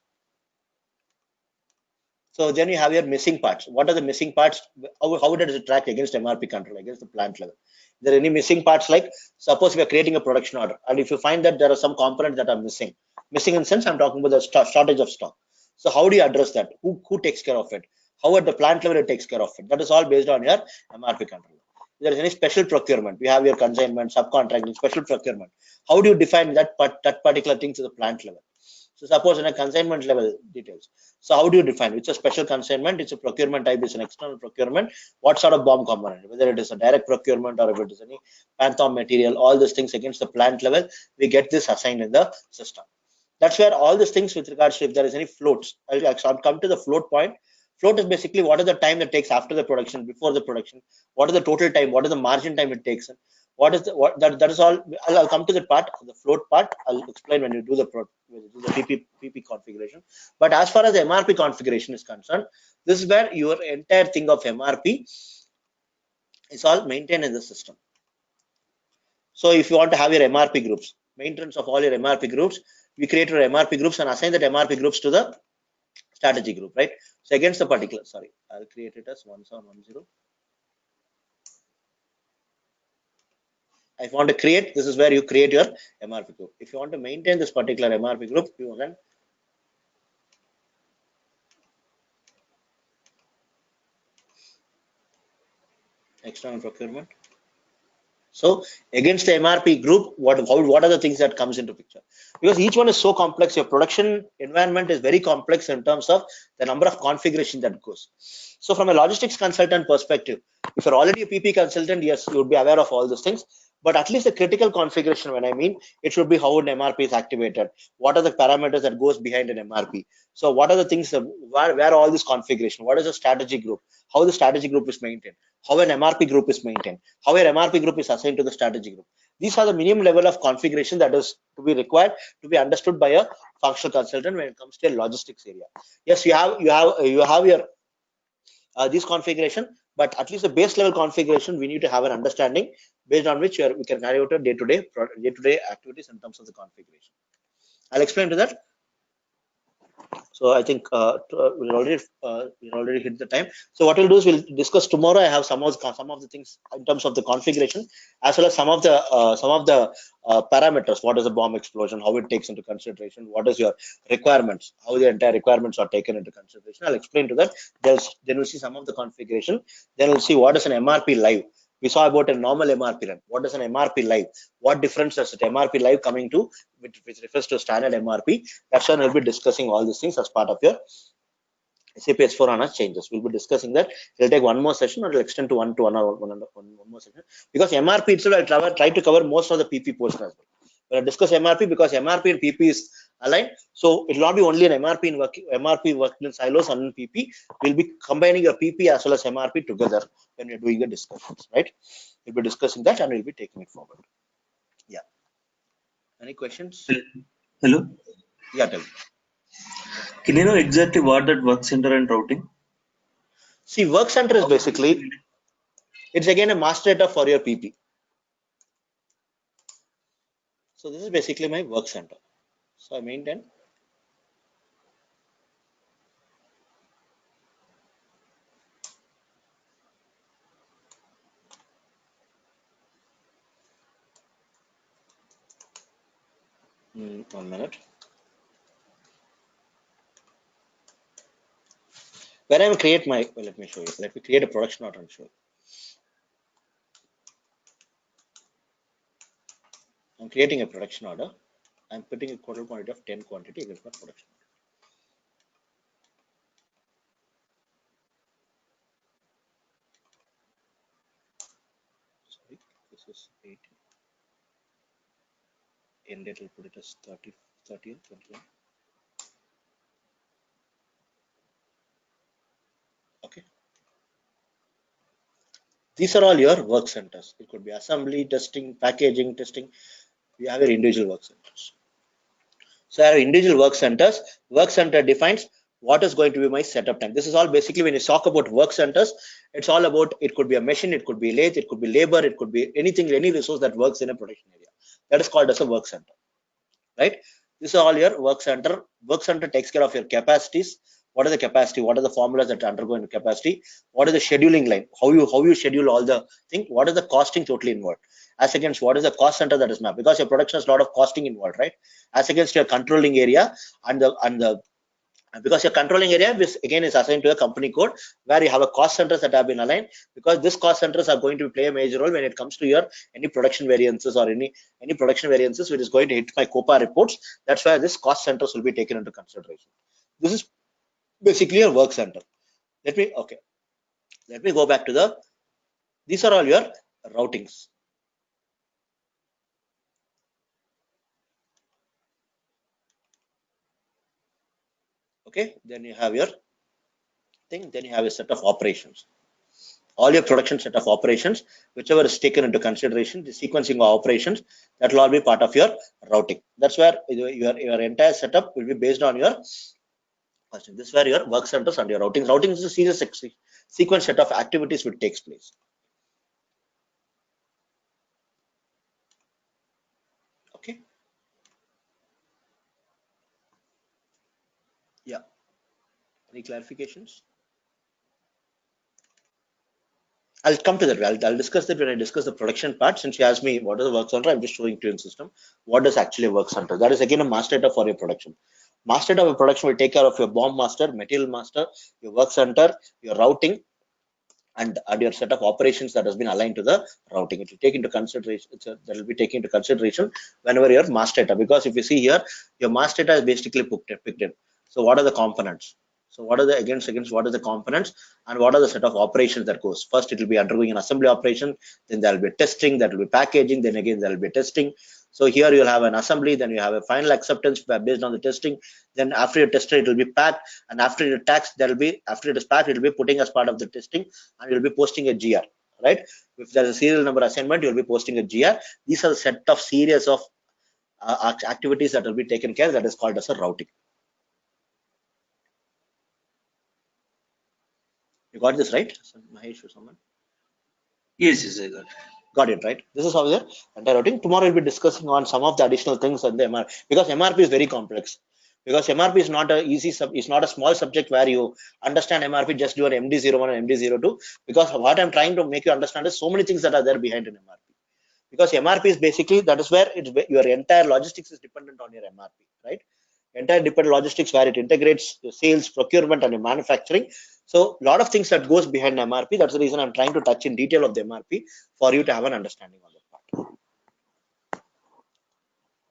so then you have your missing parts. What are the missing parts? How does it track against MRP control, against the plant level? Is there any missing parts? Like suppose we are creating a production order, and if you find that there are some components that are missing in the sense I'm talking about the shortage of stock. So how do you address that? Who takes care of it? How at the plant level it takes care of it? That is all based on your MRP control. If there is any special procurement, we have your consignment, subcontracting, special procurement. How do you define that particular thing to the plant level? So suppose in a consignment level details. So how do you define? It's a special consignment, it's a procurement type, it's an external procurement. What sort of BOM component? Whether it is a direct procurement or if it is any Phantom material, all these things against the plant level, we get this assigned in the system. That's where all these things with regards to if there is any floats. I'll come to the float point. Float is basically what is the time that takes after the production, before the production, what is the total time, what is the margin time it takes, what is the what that is all. I'll come to that part, the float part. I'll explain when you do the PP configuration. But as far as the MRP configuration is concerned, this is where your entire thing of MRP is all maintained in the system. So if you want to have your MRP groups, maintenance of all your MRP groups, we create your MRP groups and assign that MRP groups to the strategy group, right? So against the particular, sorry, I'll create it as 1710. If you want to create, this is where you create your MRP group. If you want to maintain this particular MRP group, you can external procurement. So against the MRP group, what are the things that comes into picture? Because each one is so complex, your production environment is very complex in terms of the number of configuration that goes. So from a logistics consultant perspective, if you're already a PP consultant, yes, you would be aware of all those things. But at least the critical configuration, when I mean, it should be how an MRP is activated. What are the parameters that goes behind an MRP? So what are the things that, where all this configuration? What is a strategy group? How the strategy group is maintained? How an MRP group is maintained? How your MRP group is assigned to the strategy group? These are the minimum level of configuration that is to be required to be understood by a functional consultant when it comes to a logistics area. Yes, you have your this configuration, but at least the base level configuration we need to have an understanding based on which we can carry out a day-to-day activities in terms of the configuration. I'll explain to that. So I think we already hit the time. So what we'll do is we'll discuss tomorrow. I have some of the things in terms of the configuration, as well as some of the parameters. What is a bomb explosion? How it takes into consideration? What is your requirements? How the entire requirements are taken into consideration? I'll explain to that. Then we'll see some of the configuration. Then we'll see what is an MRP live. We saw about a normal MRP run. What is an MRP live? What difference does it MRP live coming to, which refers to standard MRP? That's why we'll be discussing all these things as part of your SAP S/4HANA changes. We'll be discussing that. It'll take one more session, or it'll extend to one more session. Because MRP itself, I'll try to cover most of the PP portion as well. When I discuss MRP, because MRP and PP is aligned, so it will not be only an MRP working in silos and PP. We'll be combining your PP as well as MRP together when we're doing the discussions, right? We'll be discussing that and we'll be taking it forward. Yeah. Any questions? Hello. Yeah, tell me. Can you know exactly what that work center and routing? See, work center is basically, it's again a master data for your PP. So this is basically my work center. So I maintain. One minute. When I will create my, well, let me show you. Let me create a production order and show you. I'm creating a production order. I'm putting a total quantity of 10 quantity against my production order. Sorry, this is 80. End date will put it as 30th, 21. Okay. These are all your work centers. It could be assembly, testing, packaging, testing. You have your individual work centers. So our individual work centers, work center defines what is going to be my setup time. This is all basically when you talk about work centers, it's all about, it could be a machine, it could be lathe, it could be labor, it could be anything, any resource that works in a production area. That is called as a work center, right? This is all your work center. Work center takes care of your capacities. What is the capacity? What are the formulas that undergo into capacity? What is the scheduling line? How you schedule all the thing? What is the costing totally involved? As against what is the cost center that is mapped? Because your production has a lot of costing involved, right? As against your controlling area and the And because your controlling area again is assigned to a company code where you have a cost centers that have been aligned, because this cost centers are going to play a major role when it comes to your any production variances or any production variances which is going to hit my COPA reports. That's why this cost centers will be taken into consideration. This is basically a work center. Let me go back to these are all your routings. Okay, then you have your thing, then you have a set of operations. All your production set of operations, whichever is taken into consideration, the sequencing of operations, that will all be part of your routing. That's where your entire setup will be based on your question. This is where your work centers and your routing. Routing is a serious sequence set of activities which takes place. Okay. Yeah. Any clarifications? I'll come to that. I'll discuss that when I discuss the production part. Since you asked me what is the work center, I'm just showing to you in system what does actually a work center. That is again a master data for your production. Master data of production will take care of your BOM master, material master, your work center, your routing, and your set of operations that has been aligned to the routing. It will take into consideration. That will be taken into consideration whenever your master data. Because if you see here, your master data is basically picked in. So what are the components? So what are the against what are the components and what are the set of operations that goes? First, it will be undergoing an assembly operation. Then there will be testing. That will be packaging. Then again there will be testing. So here you'll have an assembly. Then you have a final acceptance based on the testing. Then after you tested, it will be packed. And after it tax, there will be after it is packed, it will be putting as part of the testing, and you'll be posting a GR. Right? If there's a serial number assignment, you'll be posting a GR. These are the set of series of activities that will be taken care. That is called as a routing. You got this right, Mahesh or someone? Yes, I got it. Got it right. This is how the entire routing. Tomorrow we'll be discussing on some of the additional things on the MRP, because MRP is very complex. Because MRP is not a it's not a small subject where you understand MRP just do an MD01 and MD02. Because what I'm trying to make you understand is so many things that are there behind an MRP. Because MRP is basically that is where your entire logistics is dependent on your MRP, right? Entire dependent logistics where it integrates your sales, procurement, and your manufacturing. So a lot of things that goes behind MRP. That's the reason I'm trying to touch in detail of the MRP for you to have an understanding on that part.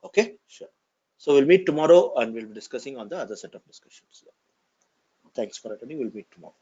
Okay, sure. So we'll meet tomorrow and we'll be discussing on the other set of discussions. Thanks for attending. We'll meet tomorrow.